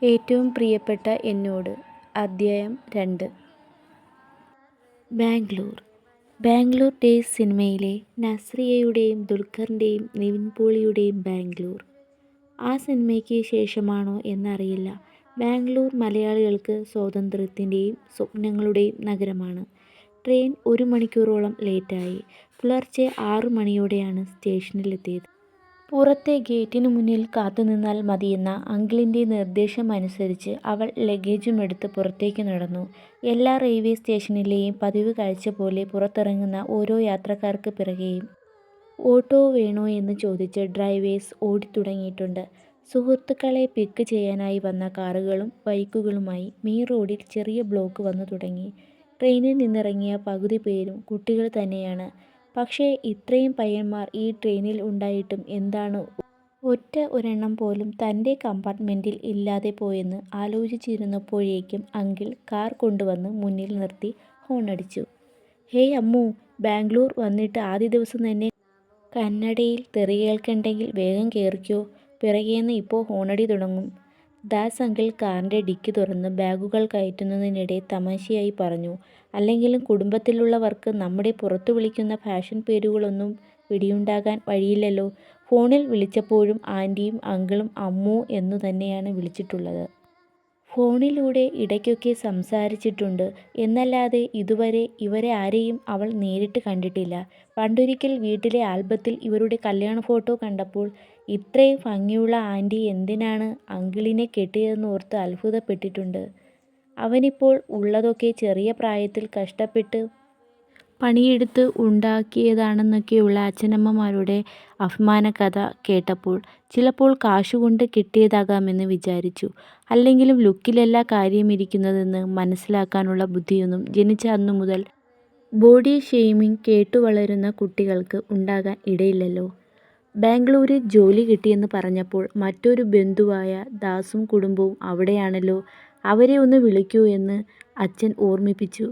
ഏറ്റവും പ്രിയപ്പെട്ട എന്നോട്. അധ്യായം 2. ബാംഗ്ലൂർ. ബാംഗ്ലൂർ ഡേയ്സ് സിനിമയിലെ നസ്രിയയുടെയും ദുൽഖറിൻ്റെയും നിവിൻ പോളിയുടെയും ബാംഗ്ലൂർ. ആ സിനിമയ്ക്ക് ശേഷമാണോ എന്നറിയില്ല, ബാംഗ്ലൂർ മലയാളികൾക്ക് സ്വാതന്ത്ര്യത്തിൻ്റെയും സ്വപ്നങ്ങളുടെയും നഗരമാണ്. ട്രെയിൻ 1 മണിക്കൂറോളം ലേറ്റായി. പുലർച്ചെ 6 മണിയോടെയാണ് സ്റ്റേഷനിലെത്തിയത്. പുറത്തെ ഗേറ്റിനു മുന്നിൽ കാത്തുനിന്നാൽ മതിയെന്ന അങ്കിളിൻ്റെ നിർദ്ദേശമനുസരിച്ച് അവൾ ലഗേജുമെടുത്ത് പുറത്തേക്ക് നടന്നു. എല്ലാ റെയിൽവേ സ്റ്റേഷനിലെയും പതിവ് കാഴ്ച പോലെ പുറത്തിറങ്ങുന്ന ഓരോ യാത്രക്കാർക്ക് പിറകെയും ഓട്ടോ വേണോ എന്ന് ചോദിച്ച് ഡ്രൈവേഴ്സ് ഓടിത്തുടങ്ങിയിട്ടുണ്ട്. സുഹൃത്തുക്കളെ പിക്ക് ചെയ്യാനായി വന്ന കാറുകളും ബൈക്കുകളുമായി മെയിൻ റോഡിൽ ചെറിയ ബ്ലോക്ക് വന്നു തുടങ്ങി. ട്രെയിനിൽ നിന്നിറങ്ങിയ പകുതി പേരും കുട്ടികൾ തന്നെയാണ്. പക്ഷേ ഇത്രയും പയ്യന്മാർ ഈ ട്രെയിനിൽ ഉണ്ടായിട്ടും എന്താണ് ഒരെണ്ണം പോലും തൻ്റെ കമ്പാർട്ട്മെൻറ്റിൽ ഇല്ലാതെ പോയെന്ന് ആലോചിച്ചിരുന്നപ്പോഴേക്കും അങ്കിൾ കാർ കൊണ്ടുവന്ന് മുന്നിൽ നിർത്തി ഹോണടിച്ചു. ഹേയ് അമ്മു, ബാംഗ്ലൂർ വന്നിട്ട് ആദ്യ ദിവസം തന്നെ കന്നഡയിൽ തെറി കേൾക്കണ്ടെങ്കിൽ വേഗം കയറിക്കോ, പിറകേന്ന് ഇപ്പോൾ ഹോണടി തുടങ്ങും. ദാസ് അങ്കിൾ കാറിൻ്റെ ഡിക്കി തുറന്ന് ബാഗുകൾ കയറ്റുന്നതിനിടെ തമാശയായി പറഞ്ഞു. അല്ലെങ്കിലും കുടുംബത്തിലുള്ളവർക്ക് നമ്മുടെ പുറത്തു വിളിക്കുന്ന ഫാഷൻ പേരുകളൊന്നും പിടിയുണ്ടാകാൻ വഴിയില്ലല്ലോ. ഫോണിൽ വിളിച്ചപ്പോഴും ആൻറ്റിയും അങ്കിളും അമ്മു എന്നു തന്നെയാണ് വിളിച്ചിട്ടുള്ളത്. ഫോണിലൂടെ ഇടയ്ക്കൊക്കെ സംസാരിച്ചിട്ടുണ്ട് എന്നല്ലാതെ ഇതുവരെ ഇവരെ ആരെയും അവൾ നേരിട്ട് കണ്ടിട്ടില്ല. പണ്ടൊരിക്കൽ വീട്ടിലെ ആൽബത്തിൽ ഇവരുടെ കല്യാണ ഫോട്ടോ കണ്ടപ്പോൾ ഇത്രയും ഭംഗിയുള്ള ആൻറ്റി എന്തിനാണ് അങ്കിളിനെ കെട്ടിയതെന്നോർത്ത് അത്ഭുതപ്പെട്ടിട്ടുണ്ട്. അവനിപ്പോൾ ഉള്ളതൊക്കെ ചെറിയ പ്രായത്തിൽ കഷ്ടപ്പെട്ട് പണിയെടുത്ത് ഉണ്ടാക്കിയതാണെന്നൊക്കെയുള്ള അച്ഛനമ്മമാരുടെ അഭിമാന കഥ കേട്ടപ്പോൾ ചിലപ്പോൾ കാശുകൊണ്ട് കിട്ടിയതാകാമെന്ന് വിചാരിച്ചു. അല്ലെങ്കിലും ലുക്കിലല്ല കാര്യമിരിക്കുന്നതെന്ന് മനസ്സിലാക്കാനുള്ള ബുദ്ധിയൊന്നും ജനിച്ച അന്നു മുതൽ ബോഡി ഷെയ്മിങ് കേട്ടുവളരുന്ന കുട്ടികൾക്ക് ഉണ്ടാകാൻ ഇടയില്ലല്ലോ. ബാംഗ്ലൂരിൽ ജോലി കിട്ടിയെന്ന് പറഞ്ഞപ്പോൾ മറ്റൊരു ബന്ധുവായ ദാസും കുടുംബവും അവിടെയാണല്ലോ, അവരെ ഒന്ന് വിളിക്കൂ എന്ന് അച്ഛൻ ഓർമ്മിപ്പിച്ചു.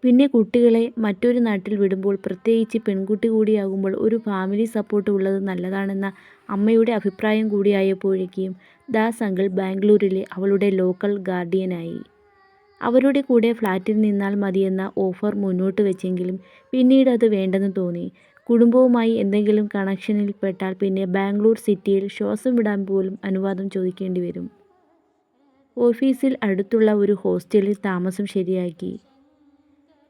പിന്നെ കുട്ടികളെ മറ്റൊരു നാട്ടിൽ വിടുമ്പോൾ, പ്രത്യേകിച്ച് പെൺകുട്ടി കൂടിയാകുമ്പോൾ ഒരു ഫാമിലി സപ്പോർട്ട് ഉള്ളത് നല്ലതാണെന്ന അമ്മയുടെ അഭിപ്രായം കൂടിയായപ്പോഴേക്കും ദാസ് അങ്കിൾ ബാംഗ്ലൂരിലെ അവളുടെ ലോക്കൽ ഗാർഡിയനായി. അവരുടെ കൂടെ ഫ്ലാറ്റിൽ നിന്നാൽ മതിയെന്ന ഓഫർ മുന്നോട്ട് വെച്ചെങ്കിലും പിന്നീട് അത് വേണ്ടെന്ന് തോന്നി. കുടുംബവുമായി എന്തെങ്കിലും കണക്ഷനിൽ പെട്ടാൽ പിന്നെ ബാംഗ്ലൂർ സിറ്റിയിൽ ശ്വാസം വിടാൻ പോലും അനുവാദം ചോദിക്കേണ്ടി വരും. ഓഫീസിൽ അടുത്തുള്ള ഒരു ഹോസ്റ്റലിൽ താമസം ശരിയാക്കി.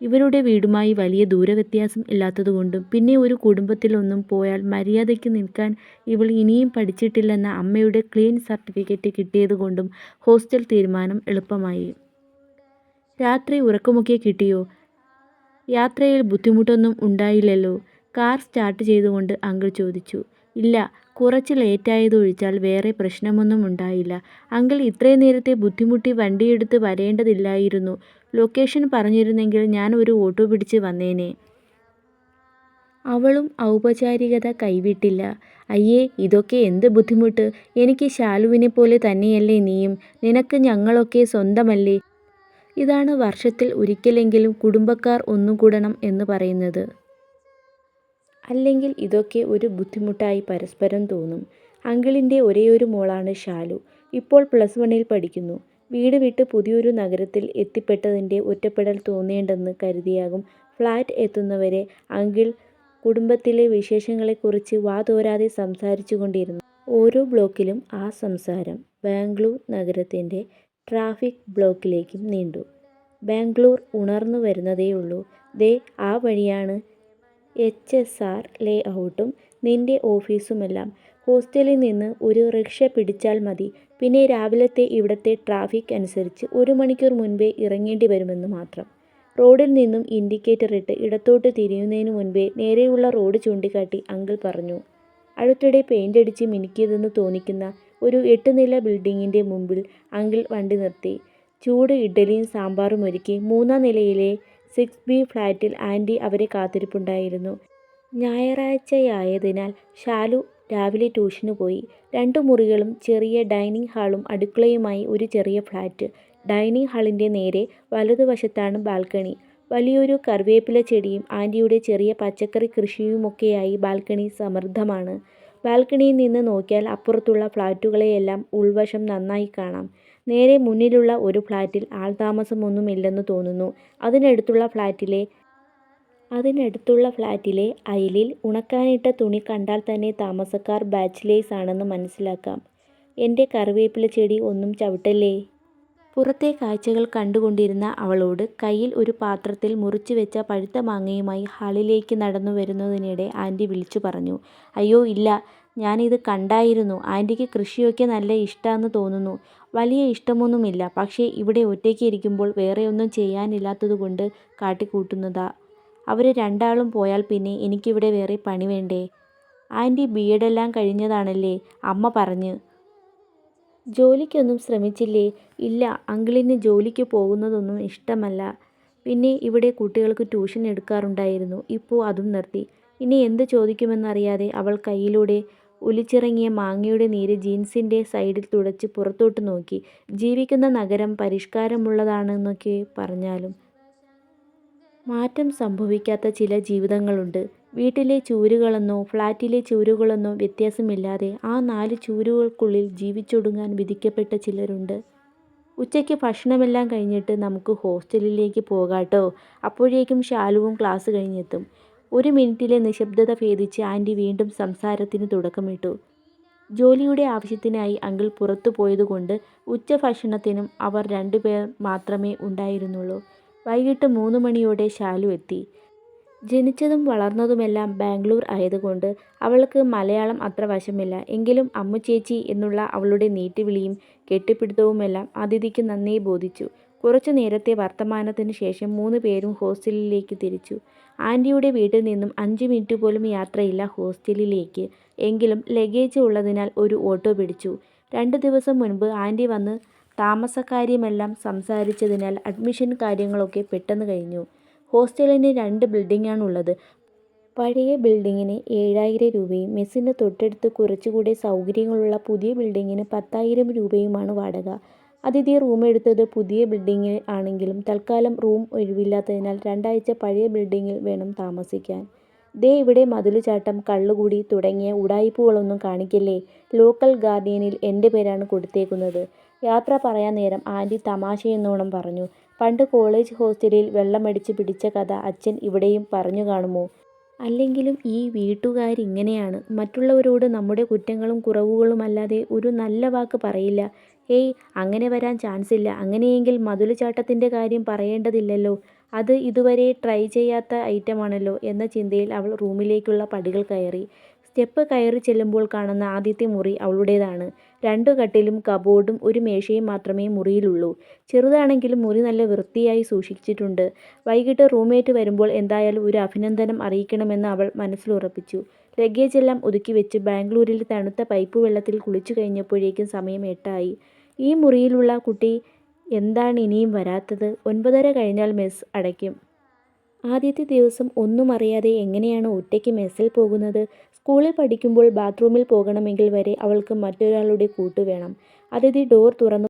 ഇവരുടെ വീടുമായി വലിയ ദൂരവ്യത്യാസം ഇല്ലാത്തതുകൊണ്ടും പിന്നെ ഒരു കുടുംബത്തിലൊന്നും പോയാൽ മര്യാദയ്ക്ക് നിൽക്കാൻ ഇവൾ ഇനിയും പഠിച്ചിട്ടില്ലെന്ന അമ്മയുടെ ക്ലീൻ സർട്ടിഫിക്കറ്റ് കിട്ടിയതുകൊണ്ടും ഹോസ്റ്റൽ തീരുമാനം എളുപ്പമായി. രാത്രി ഉറക്കമൊക്കെ കിട്ടിയോ? യാത്രയിൽ ബുദ്ധിമുട്ടൊന്നും ഉണ്ടായില്ലല്ലോ? കാർ സ്റ്റാർട്ട് ചെയ്തുകൊണ്ട് അങ്കിൾ ചോദിച്ചു. ഇല്ല, കുറച്ച് ലേറ്റായതൊഴിച്ചാൽ വേറെ പ്രശ്നമൊന്നും ഉണ്ടായില്ല അങ്കിൾ. ഇത്രയും നേരത്തെ ബുദ്ധിമുട്ടി വണ്ടിയെടുത്ത് വരേണ്ടതില്ലായിരുന്നു. ലൊക്കേഷൻ പറഞ്ഞിരുന്നെങ്കിൽ ഞാൻ ഒരു ഓട്ടോ പിടിച്ച് വന്നേനെ. അവളും ഔപചാരികത കൈവിട്ടില്ല. അയ്യേ, ഇതൊക്കെ എന്ത് ബുദ്ധിമുട്ട്. എനിക്ക് ശാലുവിനെ പോലെ തന്നെയല്ലേ നീയും. നിനക്ക് ഞങ്ങളൊക്കെ സ്വന്തമല്ലേ. ഇതാണ് വർഷത്തിൽ ഒരിക്കലെങ്കിലും കുടുംബക്കാർ ഒന്നുകൂടണം എന്ന് പറയുന്നത്. അല്ലെങ്കിൽ ഇതൊക്കെ ഒരു ബുദ്ധിമുട്ടായി പരസ്പരം തോന്നും. അങ്കിളിൻ്റെ ഒരേയൊരു മോളാണ് ശാലു. ഇപ്പോൾ +1 പഠിക്കുന്നു. വീട് വിട്ട് പുതിയൊരു നഗരത്തിൽ എത്തിപ്പെട്ടതിൻ്റെ ഒറ്റപ്പെടൽ തോന്നേണ്ടെന്ന് കരുതിയാകും ഫ്ലാറ്റ് എത്തുന്നവരെ അങ്കിൾ കുടുംബത്തിലെ വിശേഷങ്ങളെക്കുറിച്ച് വാതോരാതെ സംസാരിച്ചു കൊണ്ടിരുന്നു. ഓരോ ബ്ലോക്കിലും ആ സംസാരം ബാംഗ്ലൂർ നഗരത്തിൻ്റെ ട്രാഫിക് ബ്ലോക്കിലേക്കും നീണ്ടു. ബാംഗ്ലൂർ ഉണർന്നു വരുന്നതേയുള്ളൂ. ദേ ആ വഴിയാണ് HSR ലേഔട്ടും നിന്റെ ഓഫീസുമെല്ലാം. ഹോസ്റ്റലിൽ നിന്ന് ഒരു റിക്ഷ പിടിച്ചാൽ മതി. പിന്നെ രാവിലത്തെ ഇവിടത്തെ ട്രാഫിക് അനുസരിച്ച് 1 മണിക്കൂർ മുൻപേ ഇറങ്ങേണ്ടി വരുമെന്ന് മാത്രം. റോഡിൽ നിന്നും ഇൻഡിക്കേറ്റർ ഇട്ട് ഇടത്തോട്ട് തിരിയുന്നതിന് മുൻപേ നേരെയുള്ള റോഡ് ചൂണ്ടിക്കാട്ടി അങ്കിൾ പറഞ്ഞു. അടുത്തിടെ പെയിൻ്റ് അടിച്ച് മിനുക്കിയതെന്ന് തോന്നിക്കുന്ന ഒരു 8 നില ബിൽഡിങ്ങിൻ്റെ മുമ്പിൽ അങ്കിൾ വണ്ടി നിർത്തി. ചൂട് ഇഡ്ഡലിയും സാമ്പാറും ഒരുക്കി 3-ാം നിലയിലെ 6B ഫ്ലാറ്റിൽ ആൻറ്റി അവരെ കാത്തിരിപ്പുണ്ടായിരുന്നു. ഞായറാഴ്ചയായതിനാൽ ശാലു രാവിലെ ട്യൂഷന് പോയി. 2 മുറികളും ചെറിയ ഡൈനിങ് ഹാളും അടുക്കളയുമായി ഒരു ചെറിയ ഫ്ലാറ്റ്. ഡൈനിങ് ഹാളിൻ്റെ നേരെ വലതുവശത്താണ് ബാൽക്കണി. വലിയൊരു കറിവേപ്പില ചെടിയും ആൻറ്റിയുടെ ചെറിയ പച്ചക്കറി കൃഷിയുമൊക്കെയായി ബാൽക്കണി സമൃദ്ധമാണ്. ബാൽക്കണിയിൽ നിന്ന് നോക്കിയാൽ അപ്പുറത്തുള്ള ഫ്ലാറ്റുകളെയെല്ലാം ഉൾവശം നന്നായി കാണാം. നേരെ മുന്നിലുള്ള ഒരു ഫ്ലാറ്റിൽ ആൾതാമസമൊന്നുമില്ലെന്ന് തോന്നുന്നു. അതിനടുത്തുള്ള ഫ്ലാറ്റിലെ അയലിൽ ഉണക്കാനിട്ട തുണി കണ്ടാൽ തന്നെ താമസക്കാർ ബാച്ചിലേഴ്സ് ആണെന്ന് മനസ്സിലാക്കാം. എൻ്റെ കറിവേപ്പില ചെടി ഒന്നും ചവിട്ടല്ലേ. പുറത്തെ കാഴ്ചകൾ കണ്ടുകൊണ്ടിരുന്ന അവളോട് കയ്യിൽ ഒരു പാത്രത്തിൽ മുറിച്ചു വെച്ച പഴുത്ത മാങ്ങയുമായി ഹാളിലേക്ക് നടന്നു വരുന്നതിനിടെ ആൻറ്റി വിളിച്ചു പറഞ്ഞു. അയ്യോ ഇല്ല, ഞാനിത് കണ്ടായിരുന്നു. ആൻറ്റിക്ക് കൃഷിയൊക്കെ നല്ല ഇഷ്ടാന്ന് തോന്നുന്നു. വലിയ ഇഷ്ടമൊന്നുമില്ല, പക്ഷേ ഇവിടെ ഒറ്റയ്ക്ക് ഇരിക്കുമ്പോൾ വേറെയൊന്നും ചെയ്യാനില്ലാത്തതുകൊണ്ട് കാട്ടിക്കൂട്ടുന്നതാ. അവർ രണ്ടാളും പോയാൽ പിന്നെ എനിക്കിവിടെ വേറെ പണി വേണ്ടേ. ആൻറ്റി B.Ed എല്ലാം കഴിഞ്ഞതാണല്ലേ, അമ്മ പറഞ്ഞ്. ജോലിക്കൊന്നും ശ്രമിച്ചില്ലേ. ഇല്ല, അങ്കിളിന് ജോലിക്ക് പോകുന്നതൊന്നും ഇഷ്ടമല്ല. പിന്നെ ഇവിടെ കുട്ടികൾക്ക് ട്യൂഷൻ എടുക്കാറുണ്ടായിരുന്നു. ഇപ്പോൾ അതും നിർത്തി. ഇനി എന്ത് ചോദിക്കുമെന്നറിയാതെ അവൾ കയ്യിലൂടെ ഒലിച്ചിറങ്ങിയ മാങ്ങയുടെ നീര് ജീൻസിൻ്റെ സൈഡിൽ തുടച്ച് പുറത്തോട്ട് നോക്കി. ജീവിക്കുന്ന നഗരം പരിഷ്കാരമുള്ളതാണെന്നൊക്കെ പറഞ്ഞാലും മാറ്റം സംഭവിക്കാത്ത ചില ജീവിതങ്ങളുണ്ട്. വീട്ടിലെ ചുവരുകളെന്നോ ഫ്ലാറ്റിലെ ചുവരുകളെന്നോ വ്യത്യാസമില്ലാതെ ആ 4 ചുവരുകൾക്കുള്ളിൽ ജീവിച്ചൊടുങ്ങാൻ വിധിക്കപ്പെട്ട ചിലരുണ്ട്. ഉച്ചയ്ക്ക് ഭക്ഷണമെല്ലാം കഴിഞ്ഞിട്ട് നമുക്ക് ഹോസ്റ്റലിലേക്ക് പോകാട്ടോ. അപ്പോഴേക്കും ശാലുവും ക്ലാസ് കഴിഞ്ഞെത്തും. 1 മിനിറ്റിലെ നിശബ്ദത ഭേദിച്ച് ആൻറ്റി വീണ്ടും സംസാരത്തിന് തുടക്കമിട്ടു. ജോലിയുടെ ആവശ്യത്തിനായി അങ്കിൾ പുറത്തു പോയതുകൊണ്ട് ഉച്ചഭക്ഷണത്തിനും അവർ 2 പേർ മാത്രമേ ഉണ്ടായിരുന്നുള്ളൂ. വൈകിട്ട് 3 മണിയോടെ ശാലു എത്തി. ജനിച്ചതും വളർന്നതുമെല്ലാം ബാംഗ്ലൂർ ആയതുകൊണ്ട് അവൾക്ക് മലയാളം അത്ര വശമില്ല. എങ്കിലും അമ്മുച്ചേച്ചി എന്നുള്ള അവളുടെ നീട്ടുവിളിയും കെട്ടിപ്പിടുത്തവുമെല്ലാം അതിഥിക്ക് നന്നേ ബോധിച്ചു. കുറച്ചു നേരത്തെ വർത്തമാനത്തിന് ശേഷം 3 പേരും ഹോസ്റ്റലിലേക്ക് തിരിച്ചു. ആൻറ്റിയുടെ വീട്ടിൽ നിന്നും 5 മിനിറ്റ് പോലും യാത്രയില്ല ഹോസ്റ്റലിലേക്ക്. എങ്കിലും ലഗേജ് ഉള്ളതിനാൽ ഒരു ഓട്ടോ പിടിച്ചു. 2 ദിവസം മുൻപ് ആൻറ്റി വന്ന് താമസക്കാര്യമെല്ലാം സംസാരിച്ചതിനാൽ അഡ്മിഷൻ കാര്യങ്ങളൊക്കെ പെട്ടെന്ന് കഴിഞ്ഞു. ഹോസ്റ്റലിന് 2 ബിൽഡിംഗാണുള്ളത്. പഴയ ബിൽഡിങ്ങിന് 7,000 രൂപയും മെസ്സിന് തൊട്ടടുത്ത് കുറച്ചുകൂടെ സൗകര്യങ്ങളുള്ള പുതിയ ബിൽഡിങ്ങിന് 10,000 രൂപയുമാണ് വാടക. അതിഥി റൂമെടുത്തത് പുതിയ ബിൽഡിങ്ങിൽ ആണെങ്കിലും തൽക്കാലം റൂം ഒഴിവില്ലാത്തതിനാൽ 2 ആഴ്ച പഴയ ബിൽഡിങ്ങിൽ വേണം താമസിക്കാൻ. ദേ ഇവിടെ മതിലുചാട്ടം, കള്ളുകുടി തുടങ്ങിയ ഉഡായിപ്പുകളൊന്നും കാണിക്കല്ലേ. ലോക്കൽ ഗാർഡിയനിൽ എൻ്റെ പേരാണ് കൊടുത്തേക്കുന്നത്. യാത്ര പറയാൻ നേരം ആൻറ്റി തമാശയെന്നോണം പറഞ്ഞു. പണ്ട് കോളേജ് ഹോസ്റ്റലിൽ വെള്ളമടിച്ച് പിടിച്ച കഥ അച്ഛൻ ഇവിടെയും പറഞ്ഞു കാണുമോ. അല്ലെങ്കിലും ഈ വീട്ടുകാരിങ്ങനെയാണ്. മറ്റുള്ളവരോട് നമ്മുടെ കുറ്റങ്ങളും കുറവുകളുമല്ലാതെ ഒരു നല്ല വാക്ക് പറയില്ല. ഹേയ്, അങ്ങനെ വരാൻ ചാൻസില്ല. അങ്ങനെയെങ്കിൽ മതിലുചാട്ടത്തിൻ്റെ കാര്യം പറയേണ്ടതില്ലല്ലോ. അത് ഇതുവരെ ട്രൈ ചെയ്യാത്ത ഐറ്റമാണല്ലോ എന്ന ചിന്തയിൽ അവൾ റൂമിലേക്കുള്ള പടികൾ കയറി. സ്റ്റെപ്പ് കയറി ചെല്ലുമ്പോൾ കാണുന്ന ആദ്യത്തെ മുറി അവളുടേതാണ്. 2 കട്ടിലും കബോർഡും ഒരു മേശയും മാത്രമേ മുറിയിലുള്ളൂ. ചെറുതാണെങ്കിലും മുറി നല്ല വൃത്തിയായി സൂക്ഷിച്ചിട്ടുണ്ട്. വൈകിട്ട് റൂംമേറ്റ് വരുമ്പോൾ എന്തായാലും ഒരു അഭിനന്ദനം അറിയിക്കണമെന്ന് അവൾ മനസ്സിലുറപ്പിച്ചു. ലഗേജെല്ലാം ഒതുക്കി വെച്ച് ബാംഗ്ലൂരിൽ തണുത്ത പൈപ്പ് വെള്ളത്തിൽ കുളിച്ചു കഴിഞ്ഞപ്പോഴേക്കും സമയം 8 ആയി. ഈ മുറിയിലുള്ള കുട്ടി എന്താണ് ഇനിയും വരാത്തത്. 9:30 കഴിഞ്ഞാൽ മെസ് അടയ്ക്കും. ആദ്യത്തെ ദിവസം ഒന്നും അറിയാതെ എങ്ങനെയാണ് ഒറ്റയ്ക്ക് മെസ്സിൽ പോകുന്നത്. സ്കൂളിൽ പഠിക്കുമ്പോൾ ബാത്റൂമിൽ പോകണമെങ്കിൽ വരെ അവൾക്ക് മറ്റൊരാളുടെ കൂട്ട് വേണം. അതിഥി ഡോർ തുറന്നു